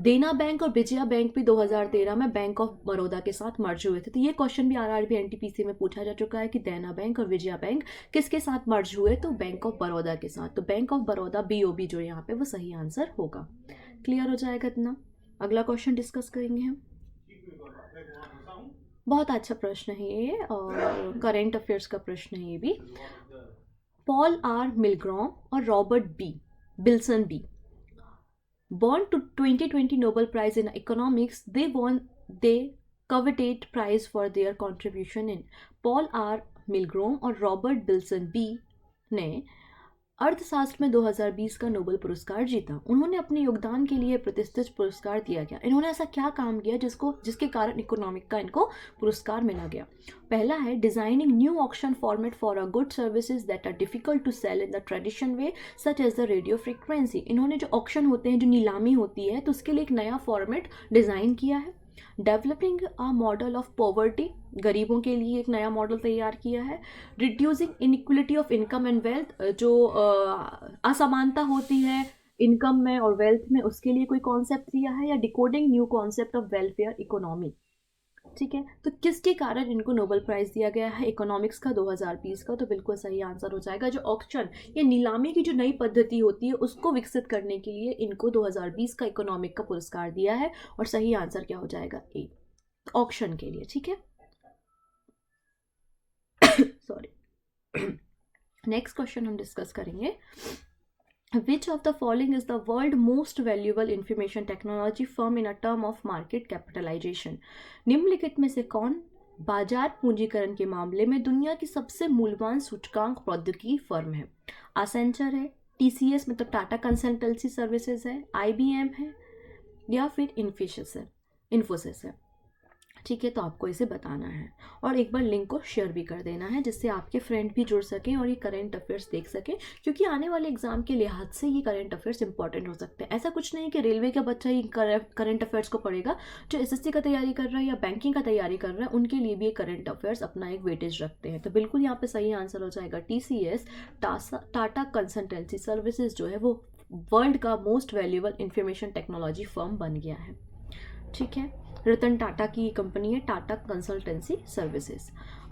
देना बैंक और विजया बैंक भी 2013 में बैंक ऑफ बड़ौदा के साथ मर्ज हुए थे। तो ये क्वेश्चन भी आरआरबी एनटीपीसी में पूछा जा चुका है कि देना बैंक और विजया बैंक किसके साथ मर्ज हुए? तो बैंक ऑफ बड़ौदा के साथ। तो बैंक ऑफ बड़ौदा बीओबी जो यहाँ पे वो सही आंसर होगा। क्लियर हो जाएगा इतना? अगला क्वेश्चन डिस्कस करेंगे हम। बहुत अच्छा प्रश्न है ये, और करेंट अफेयर्स का प्रश्न है ये भी। पॉल आर मिलग्रॉम और Robert B Wilson be born to 2020 Nobel Prize in Economics, they won the coveted prize for their contribution in। Paul R Milgrom और रॉबर्ट बिल्सन बी ने अर्थशास्त्र में 2020 का नोबेल पुरस्कार जीता। उन्होंने अपने योगदान के लिए प्रतिष्ठित पुरस्कार दिया गया। इन्होंने ऐसा क्या काम किया जिसके कारण इकोनॉमिक का इनको पुरस्कार मिला गया? पहला है, designing new auction format for a good services that are difficult to sell in the tradition way such as the radio frequency. इन्होंने जो ऑक्शन होते हैं, जो नीलामी होती है, तो उसके लिए एक नया फॉर्मेट डिजाइन किया है। Developing a model of poverty, गरीबों के लिए एक नया मॉडल तैयार किया है। Reducing inequality of income and wealth, जो असमानता होती है इनकम में और वेल्थ में, उसके लिए कोई कॉन्सेप्ट दिया है। या decoding new concept of welfare economy. ठीक है, तो किसके कारण इनको नोबेल प्राइज दिया गया है? इकोनॉमिक्स का 2020 का। तो बिल्कुल सही आंसर हो जाएगा। जो ऑक्शन या नीलामी की जो नई पद्धति होती है उसको विकसित करने के लिए इनको 2020 का इकोनॉमिक का पुरस्कार दिया है। और सही आंसर क्या हो जाएगा? ए, ऑक्शन के लिए। ठीक है, सॉरी। नेक्स्ट क्वेश्चन हम डिस्कस करेंगे। Which of the following is the world most valuable information technology firm in a term of market capitalization? निम्नलिखित में से कौन बाजार पूंजीकरण के मामले में दुनिया की सबसे मूल्यवान सूचकांक प्रौद्योगिकी फर्म है? एसेंचर है, टीसीएस मतलब टाटा कंसल्टेंसी सर्विसेज है, आईबीएम है, या फिर इन्फोसिस है। ठीक है, तो आपको इसे बताना है और एक बार लिंक को शेयर भी कर देना है जिससे आपके फ्रेंड भी जुड़ सकें और ये करंट अफेयर्स देख सकें, क्योंकि आने वाले एग्जाम के लिहाज से ये करंट अफेयर्स इंपॉर्टेंट हो सकते हैं। ऐसा कुछ नहीं कि रेलवे का बच्चा ही करंट अफेयर्स को पढ़ेगा, जो एसएससी का तैयारी कर रहा है या बैंकिंग का तैयारी कर रहा है उनके लिए भी ये करंट अफेयर्स अपना एक वेटेज रखते हैं। तो बिल्कुल यहाँ पे सही आंसर हो जाएगा टीसीएस, टाटा कंसल्टेंसी सर्विसेज जो है वो वर्ल्ड का most valuable information technology firm बन गया है। ठीक है, रतन टाटा की कंपनी है टाटा कंसल्टेंसी सर्विसेज।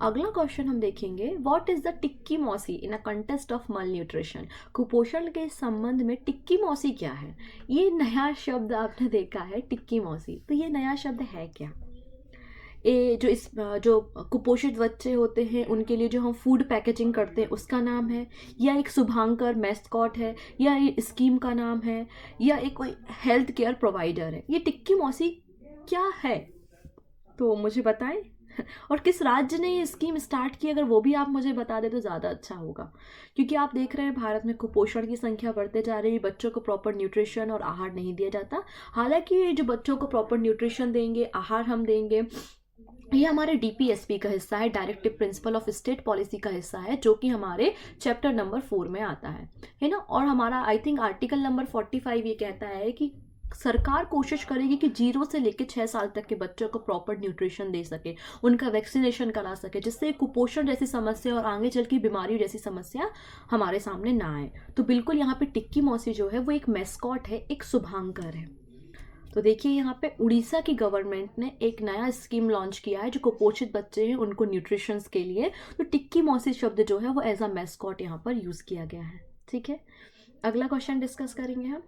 अगला क्वेश्चन हम देखेंगे, व्हाट इज द टिक्की मौसी इन अ कंटेस्ट ऑफ मल न्यूट्रिशन? कुपोषण के संबंध में टिक्की मौसी क्या है? ये नया शब्द आपने देखा है टिक्की मौसी, तो ये नया शब्द है क्या? जो कुपोषित बच्चे होते हैं उनके लिए जो हम फूड पैकेजिंग करते हैं उसका नाम है, या एक शुभांकर मैस्कॉट है, या ये स्कीम का नाम है, या एक कोई हेल्थ केयर प्रोवाइडर है? ये टिक्की मौसी क्या है? तो मुझे बताएं और किस राज्य ने ये स्कीम स्टार्ट की, अगर वो भी आप मुझे बता दें तो ज़्यादा अच्छा होगा, क्योंकि आप देख रहे हैं भारत में कुपोषण की संख्या बढ़ते जा रही है, बच्चों को प्रॉपर न्यूट्रिशन और आहार नहीं दिया जाता। हालांकि जो बच्चों को प्रॉपर न्यूट्रिशन देंगे, आहार हम देंगे, ये हमारे डीपीएसपी का हिस्सा है, directive principle of state policy का हिस्सा है, जो कि हमारे चैप्टर नंबर 4 में आता है ना। और हमारा आई थिंक आर्टिकल नंबर 45 ये कहता है कि सरकार कोशिश करेगी कि 0 से लेकर 6 साल तक के बच्चों को प्रॉपर न्यूट्रिशन दे सके, उनका वैक्सीनेशन करा सके, जिससे कुपोषण जैसी समस्या और आगे चल की बीमारियों जैसी समस्या हमारे सामने ना आए। तो बिल्कुल यहाँ पे टिक्की मौसी जो है वो एक मैस्कॉट है, एक शुभांकर है। तो देखिए यहाँ पे उड़ीसा की गवर्नमेंट ने एक नया स्कीम लॉन्च किया है जो कुपोषित बच्चे हैं उनको न्यूट्रिशन के लिए, तो टिक्की मौसी शब्द जो है वो एज अ मैस्कॉट यहाँ पर यूज किया गया है। ठीक है, अगला क्वेश्चन डिस्कस करेंगे हम,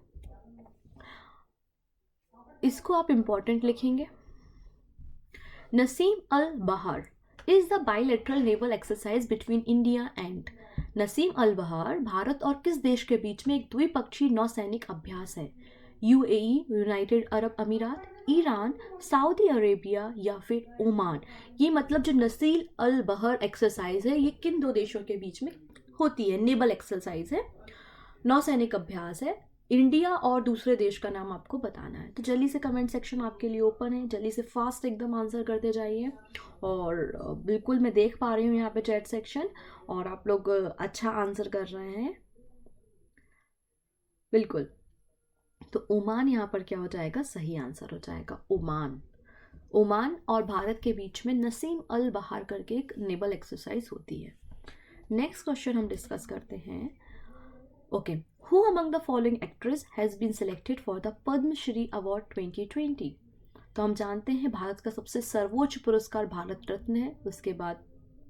इसको आप इंपॉर्टेंट लिखेंगे। Naseem Al Bahr is the bilateral naval exercise between India and? Naseem Al Bahr Bharat और किस देश के बीच में एक द्विपक्षीय नौसैनिक अभ्यास है? यूएई, यूनाइटेड अरब अमीरात, ईरान, सऊदी अरेबिया या फिर ओमान? ये मतलब जो नसीम अल बहार एक्सरसाइज है ये किन दो देशों के बीच में होती है? नेवल एक्सरसाइज है, नौसैनिक अभ्यास है, इंडिया और दूसरे देश का नाम आपको बताना है। तो जल्दी से कमेंट सेक्शन आपके लिए ओपन है, जल्दी से फास्ट एकदम आंसर करते जाइए। और बिल्कुल मैं देख पा रही हूँ यहाँ पे चैट सेक्शन और आप लोग अच्छा आंसर कर रहे हैं बिल्कुल। तो ओमान यहाँ पर क्या हो जाएगा? सही आंसर हो जाएगा ओमान। ओमान और भारत के बीच में नसीम अल बहार करके एक नेवल एक्सरसाइज होती है। नेक्स्ट क्वेश्चन हम डिस्कस करते हैं। Okay, who among the following actress has been selected for the Padmashri award 2020? तो हम जानते हैं भारत का सबसे सर्वोच्च पुरस्कार भारत रत्न है, उसके बाद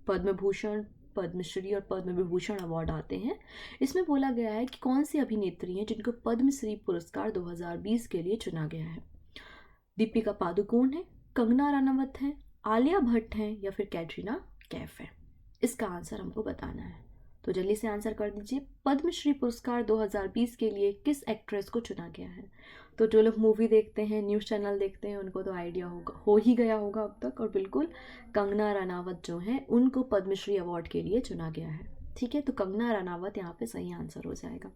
पद्म भूषण, पद्मश्री और पद्म विभूषण अवार्ड आते हैं। इसमें बोला गया है कि कौन सी अभिनेत्री हैं जिनको पद्मश्री पुरस्कार 2020 के लिए चुना गया है? दीपिका पादुकोण है, कंगना रनावत है, आलिया भट्ट है, या फिर कैटरीना कैफ है? इसका आंसर हमको बताना है, तो जल्दी से आंसर कर दीजिए। पद्मश्री पुरस्कार 2020 के लिए किस एक्ट्रेस को चुना गया है? तो जो लोग मूवी देखते हैं, न्यूज़ चैनल देखते हैं, उनको तो आइडिया हो ही गया होगा अब तक, और बिल्कुल कंगना रनावत जो है उनको पद्मश्री अवार्ड के लिए चुना गया है। ठीक है, तो कंगना रनावत यहाँ पे सही आंसर हो जाएगा।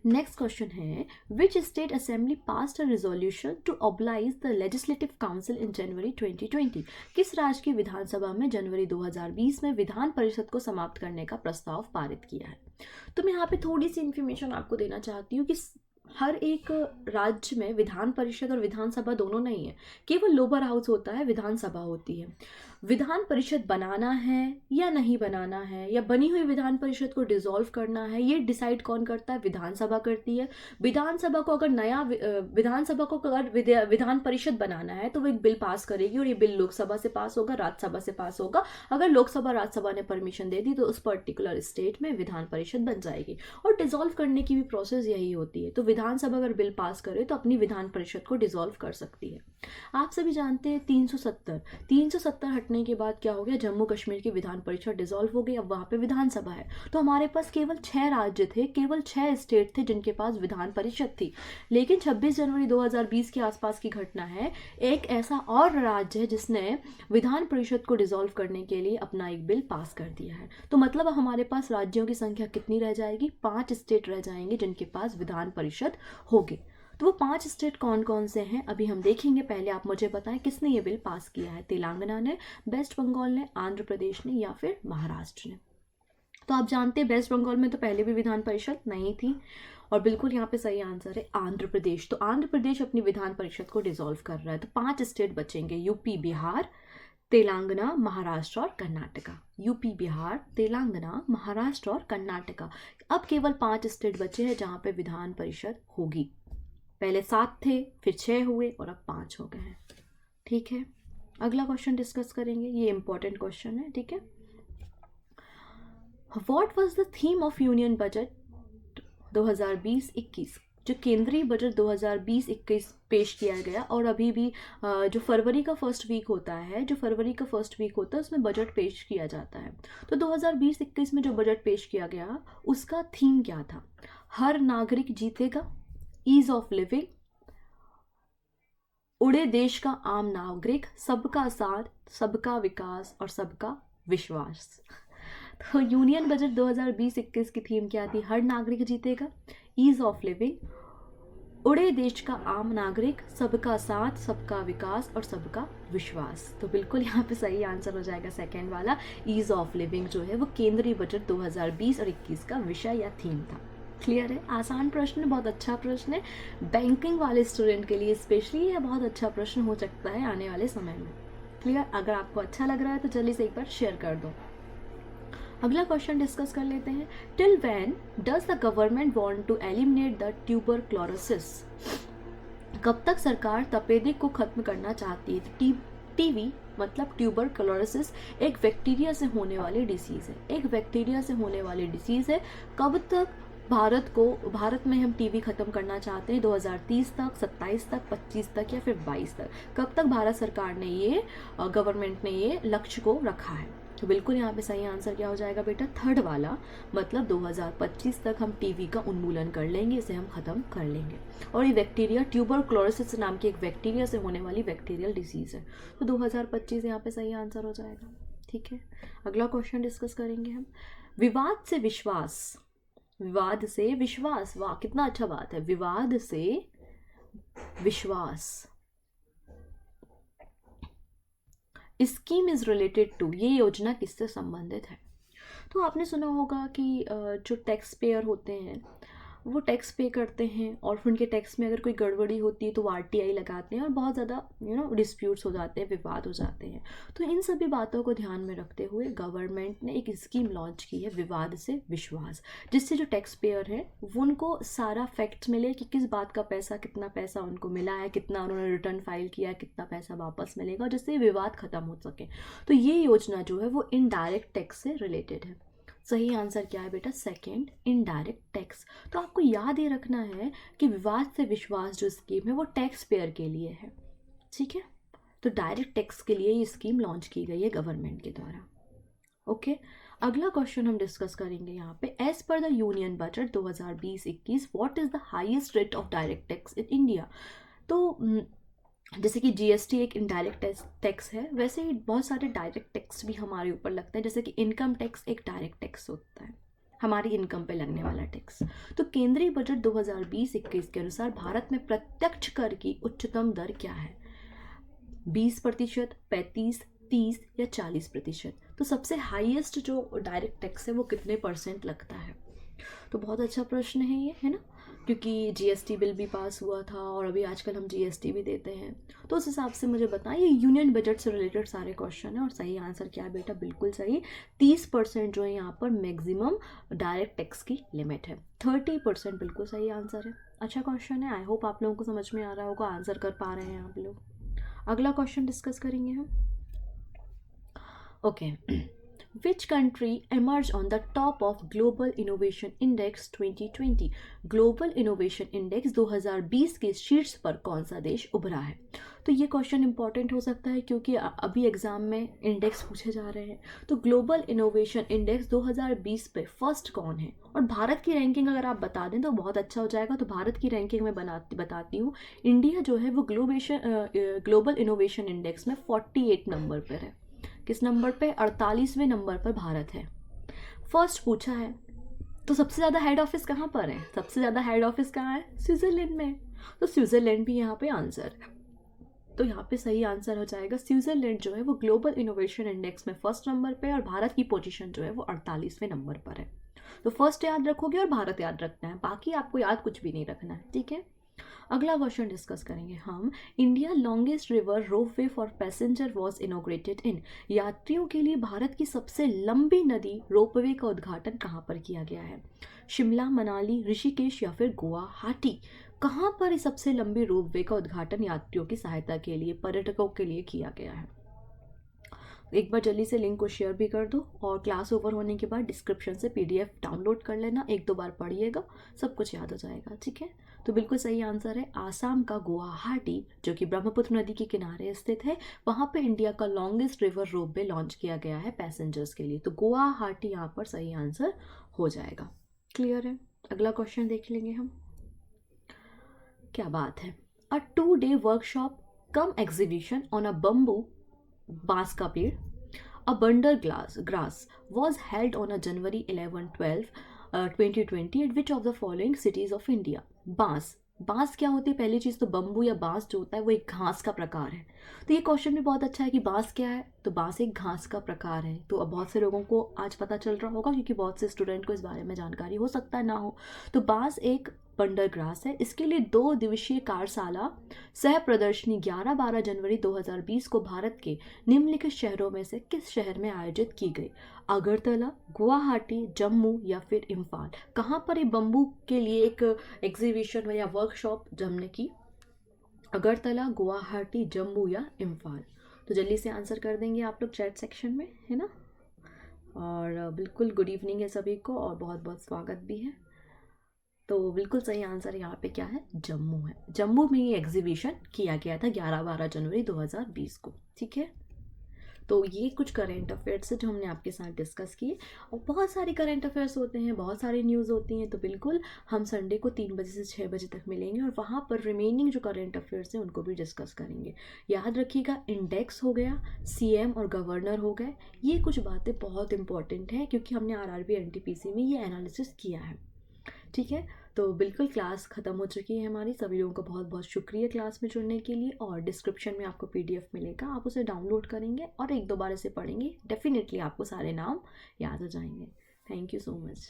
नेक्स्ट क्वेश्चन है, which state assembly passed a resolution to oblige the legislative council in January 2020? किस राज्य की विधानसभा में जनवरी 2020 में विधान परिषद को समाप्त करने का प्रस्ताव पारित किया है? तो मैं यहाँ पे थोड़ी सी इन्फॉर्मेशन आपको देना चाहती हूँ कि हर एक राज्य में विधान परिषद और विधानसभा दोनों नहीं है, केवल लोअर हाउस होता है, विधानसभा होती है। विधान परिषद बनाना है या नहीं बनाना है, या बनी हुई विधान परिषद को डिसॉल्व करना है, ये डिसाइड कौन करता है? विधानसभा करती है। विधानसभा को अगर विधान परिषद बनाना है तो वो एक बिल पास करेगी और ये बिल लोकसभा से पास होगा, राज्यसभा से पास होगा। अगर लोकसभा राज्यसभा ने परमिशन दे दी तो उस पर्टिकुलर स्टेट में विधान परिषद बन जाएगी। और डिसॉल्व करने की भी प्रोसेस यही होती है। तो विधानसभा अगर बिल पास करे तो अपनी विधान परिषद को डिसॉल्व कर सकती है। आप सभी जानते हैं 370 हटने के बाद क्या हो गया, जम्मू कश्मीर की विधान परिषद डिसॉल्व हो गई, अब वहाँ पे विधानसभा है। तो हमारे पास केवल 6 राज्य थे, केवल 6 स्टेट थे जिनके पास विधान परिषद थी। लेकिन 26 जनवरी 2020 के आसपास की घटना है, एक ऐसा और राज्य है जिसने विधान परिषद को डिसॉल्व करने के लिए अपना एक बिल पास कर दिया है। तो मतलब हमारे पास राज्यों की संख्या कितनी रह जाएगी, 5 स्टेट रह जाएंगे जिनके पास विधान परिषद होगी। तो वो 5 स्टेट कौन कौन से हैं अभी हम देखेंगे। पहले आप मुझे बताएं किसने ये बिल पास किया है, तेलंगाना ने, वेस्ट बंगाल ने, आंध्र प्रदेश ने या फिर महाराष्ट्र ने। तो आप जानते हैं वेस्ट बंगाल में तो पहले भी विधान परिषद नहीं थी, और बिल्कुल यहाँ पे सही आंसर है आंध्र प्रदेश। तो आंध्र प्रदेश अपनी विधान परिषद को डिसॉल्व कर रहा है। तो 5 स्टेट बचेंगे, यूपी, बिहार, तेलंगाना, महाराष्ट्र और कर्नाटका। यूपी, बिहार, तेलंगाना, महाराष्ट्र और कर्नाटका। अब केवल 5 स्टेट बचे हैं जहाँ पे विधान परिषद होगी। पहले 7 थे, फिर 6 हुए और अब 5 हो गए हैं। ठीक है, अगला क्वेश्चन डिस्कस करेंगे, ये इंपॉर्टेंट क्वेश्चन है। ठीक है, what was the theme of union budget 2020-21? जो केंद्रीय बजट 2020-21 पेश किया गया, और अभी भी जो फरवरी का फर्स्ट वीक होता है, उसमें बजट पेश किया जाता है। तो 2020-21 में जो बजट पेश किया गया उसका थीम क्या था? हर नागरिक जीतेगा, ईज ऑफ लिविंग, उड़े देश का आम नागरिक, सबका साथ, सबका विकास और सबका विश्वास। तो यूनियन बजट 2020-21 की थीम क्या थी? हर नागरिक जीतेगा, ईज ऑफ लिविंग, उड़े देश का आम नागरिक, सबका साथ, सबका विकास और सबका विश्वास। तो बिल्कुल यहाँ पे सही आंसर हो जाएगा सेकेंड वाला, ईज ऑफ लिविंग जो है वो केंद्रीय बजट 2020 और 21 का विषय या थीम था। क्लियर है? आसान प्रश्न है, बहुत अच्छा प्रश्न है, बैंकिंग वाले स्टूडेंट के लिए स्पेशली ये बहुत अच्छा प्रश्न हो सकता है आने वाले समय में। क्लियर? अगर आपको अच्छा लग रहा है तो जल्दी से एक बार शेयर कर दो। अगला क्वेश्चन डिस्कस कर लेते हैं। Till when does the government want to eliminate the tuberculosis? कब तक सरकार तपेदिक को खत्म करना चाहती है? टीबी मतलब ट्यूबरक्लोसिस एक बैक्टीरिया से होने वाली डिसीज है, कब तक भारत में हम टीबी खत्म करना चाहते हैं? 2030 तक, 27 तक, 25 तक या फिर 22 तक? कब तक भारत सरकार ने गवर्नमेंट ने ये लक्ष्य को रखा है? तो बिल्कुल यहाँ पे सही आंसर क्या हो जाएगा बेटा? थर्ड वाला, मतलब 2025 तक हम टीबी का उन्मूलन कर लेंगे, इसे हम खत्म कर लेंगे। और ये बैक्टीरिया ट्यूबरक्लोसिस नाम की एक बैक्टीरिया से होने वाली बैक्टीरियल डिसीज है। तो 2025 यहाँ पे सही आंसर हो जाएगा। ठीक है, अगला क्वेश्चन डिस्कस करेंगे हम। विवाद से विश्वास, वाह कितना अच्छा बात है, विवाद से विश्वास। स्कीम इज रिलेटेड टू, ये योजना किससे संबंधित है? तो आपने सुना होगा कि जो टैक्स पेयर होते हैं वो टैक्स पे करते हैं, और फिर उनके टैक्स में अगर कोई गड़बड़ी होती है तो आरटीआई लगाते हैं, और बहुत ज़्यादा डिस्प्यूट्स हो जाते हैं, विवाद हो जाते हैं। तो इन सभी बातों को ध्यान में रखते हुए गवर्नमेंट ने एक स्कीम लॉन्च की है, विवाद से विश्वास, जिससे जो टैक्स पेयर है वो उनको सारा फैक्ट्स मिले कि किस बात का पैसा, कितना पैसा उनको मिला है, कितना उन्होंने रिटर्न फाइल किया है, कितना पैसा वापस मिलेगा, जिससे विवाद खत्म हो सके। तो ये योजना जो है वो इनडायरेक्ट टैक्स से रिलेटेड है। सही आंसर क्या है बेटा? Second, indirect tax. तो आपको याद ये रखना है कि विवाद से विश्वास जो स्कीम है वो टैक्स पेयर के लिए है। ठीक है, तो डायरेक्ट टैक्स के लिए ये स्कीम लॉन्च की गई है गवर्नमेंट के द्वारा। ओके, अगला क्वेश्चन हम डिस्कस करेंगे यहाँ पे। As per the union budget 2020-21 what is the highest rate of direct tax in India? तो जैसे कि जीएसटी एक इनडायरेक्ट टैक्स है, वैसे ही बहुत सारे डायरेक्ट टैक्स भी हमारे ऊपर लगते हैं। जैसे कि इनकम टैक्स एक डायरेक्ट टैक्स होता है, हमारी इनकम पे लगने वाला टैक्स। तो केंद्रीय बजट 2020-21 के अनुसार भारत में प्रत्यक्ष कर की उच्चतम दर क्या है? 20%, 35%, 30% या 40%? तो सबसे हाईएस्ट जो डायरेक्ट टैक्स है वो कितने परसेंट लगता है? तो बहुत अच्छा प्रश्न है ये, है ना, क्योंकि जीएसटी बिल भी पास हुआ था और अभी आजकल हम जीएसटी भी देते हैं। तो उस हिसाब से मुझे बताएं, ये यूनियन बजट से रिलेटेड सारे क्वेश्चन हैं। और सही आंसर क्या है बेटा? बिल्कुल सही, 30% जो है यहाँ पर मैक्सिमम डायरेक्ट टैक्स की लिमिट है। 30% बिल्कुल सही आंसर है। अच्छा क्वेश्चन है, आई होप आप लोगों को समझ में आ रहा होगा, आंसर कर पा रहे हैं आप लोग। अगला क्वेश्चन डिस्कस करेंगे हम। Okay, Which country emerged on the top of Global Innovation Index 2020? Global innovation index 2020 के शीर्ष पर कौन सा देश उभरा है? तो ये क्वेश्चन इंपॉर्टेंट हो सकता है क्योंकि अभी एग्जाम में इंडेक्स पूछे जा रहे हैं। तो ग्लोबल इनोवेशन इंडेक्स 2020 पे फर्स्ट कौन है? और भारत की रैंकिंग अगर आप बता दें तो बहुत अच्छा हो जाएगा। तो भारत की रैंकिंग में बताती हूँ। इंडिया जो है वो ग्लोबल इनोवेशन इंडेक्स में 48 नंबर पर है। किस नंबर पे? 48वें नंबर पर भारत है। फर्स्ट पूछा है तो सबसे ज़्यादा हेड ऑफिस कहाँ पर है? सबसे ज़्यादा हेड ऑफिस कहाँ है? स्विट्ज़रलैंड में। तो स्विट्ज़रलैंड भी यहाँ पे आंसर है। तो यहाँ पे सही आंसर हो जाएगा स्विट्ज़रलैंड जो है वो ग्लोबल इनोवेशन इंडेक्स में फर्स्ट नंबर पे, और भारत की पोजीशन जो है वो 48वें नंबर पर है। तो फर्स्ट याद रखोगे और भारत याद रखना है, बाकी आपको याद कुछ भी नहीं रखना है, ठीक है। अगला क्वेश्चन डिस्कस करेंगे हम। India longest river ropeway for passenger was inaugurated in. यात्रियों के लिए भारत की सबसे लंबी नदी रोपवे का उद्घाटन कहाँ पर किया गया है? शिमला, मनाली, ऋषिकेश या फिर गुवाहाटी? कहाँ पर इस सबसे लंबी रोपवे का उद्घाटन यात्रियों की सहायता के लिए, पर्यटकों के लिए किया गया है? एक बार जल्दी से लिंक को शेयर भी कर दो, और क्लास ओवर होने के बाद डिस्क्रिप्शन से PDF डाउनलोड कर लेना, 1-2 बार पढ़िएगा, सब कुछ याद हो जाएगा, ठीक है। तो बिल्कुल सही आंसर है आसाम का गुवाहाटी, जो कि ब्रह्मपुत्र नदी के किनारे स्थित है। वहाँ पे इंडिया का लॉन्गेस्ट रिवर रोपवे लॉन्च किया गया है पैसेंजर्स के लिए। तो गुवाहाटी यहाँ पर सही आंसर हो जाएगा। क्लियर है? अगला क्वेश्चन देख लेंगे हम। क्या बात है। अ 2-day workshop come exhibition on a bamboo, बांस का पेड़, a bundle grass was held on a January 11-12, 2020 eight which of the following cities of India? बांस क्या होती है? पहली चीज़ तो बम्बू या बांस जो होता है वो एक घास का प्रकार है। तो ये क्वेश्चन भी बहुत अच्छा है कि बांस क्या है, तो बांस एक घास का प्रकार है। तो अब बहुत से लोगों को आज पता चल रहा होगा, क्योंकि बहुत से स्टूडेंट को इस बारे में जानकारी हो सकता है ना हो। तो बांस एक बंडल ग्रास है। इसके लिए 2 दिवसीय कार्यशाला सह प्रदर्शनी 11-12 जनवरी 2020 को भारत के निम्नलिखित शहरों में से किस शहर में आयोजित की गई? अगरतला, गुवाहाटी, जम्मू या फिर इम्फाल? कहाँ पर ये बम्बू के लिए एक एग्जीबिशन या वर्कशॉप हमने की? अगरतला, गुवाहाटी, जम्मू या इम्फाल? तो जल्दी से आंसर कर देंगे आप लोग चैट सेक्शन में, है ना। और बिल्कुल गुड इवनिंग है सभी को, और बहुत बहुत स्वागत भी है। तो बिल्कुल सही आंसर यहाँ पे क्या है? जम्मू है। जम्मू में ये एग्जीबिशन किया गया था 11-12 जनवरी 2020 को, ठीक है। तो ये कुछ करेंट अफेयर्स है जो हमने आपके साथ डिस्कस किए, और बहुत सारे करेंट अफेयर्स होते हैं, बहुत सारी न्यूज़ होती हैं। तो बिल्कुल हम संडे को 3 बजे से 6 बजे तक मिलेंगे, और वहाँ पर रिमेनिंग जो करेंट अफेयर्स हैं उनको भी डिस्कस करेंगे। याद रखिएगा, इंडेक्स हो गया, CM और गवर्नर हो गए, ये कुछ बातें बहुत इंपॉर्टेंट हैं, क्योंकि हमने RRB NTPC में ये एनालिसिस किया है, ठीक है। तो बिल्कुल क्लास ख़त्म हो चुकी है हमारी। सभी लोगों का बहुत बहुत शुक्रिया क्लास में जुड़ने के लिए, और डिस्क्रिप्शन में आपको PDF मिलेगा, आप उसे डाउनलोड करेंगे और 1-2 बार इसे पढ़ेंगे, डेफिनेटली आपको सारे नाम याद हो जाएंगे। Thank you so much.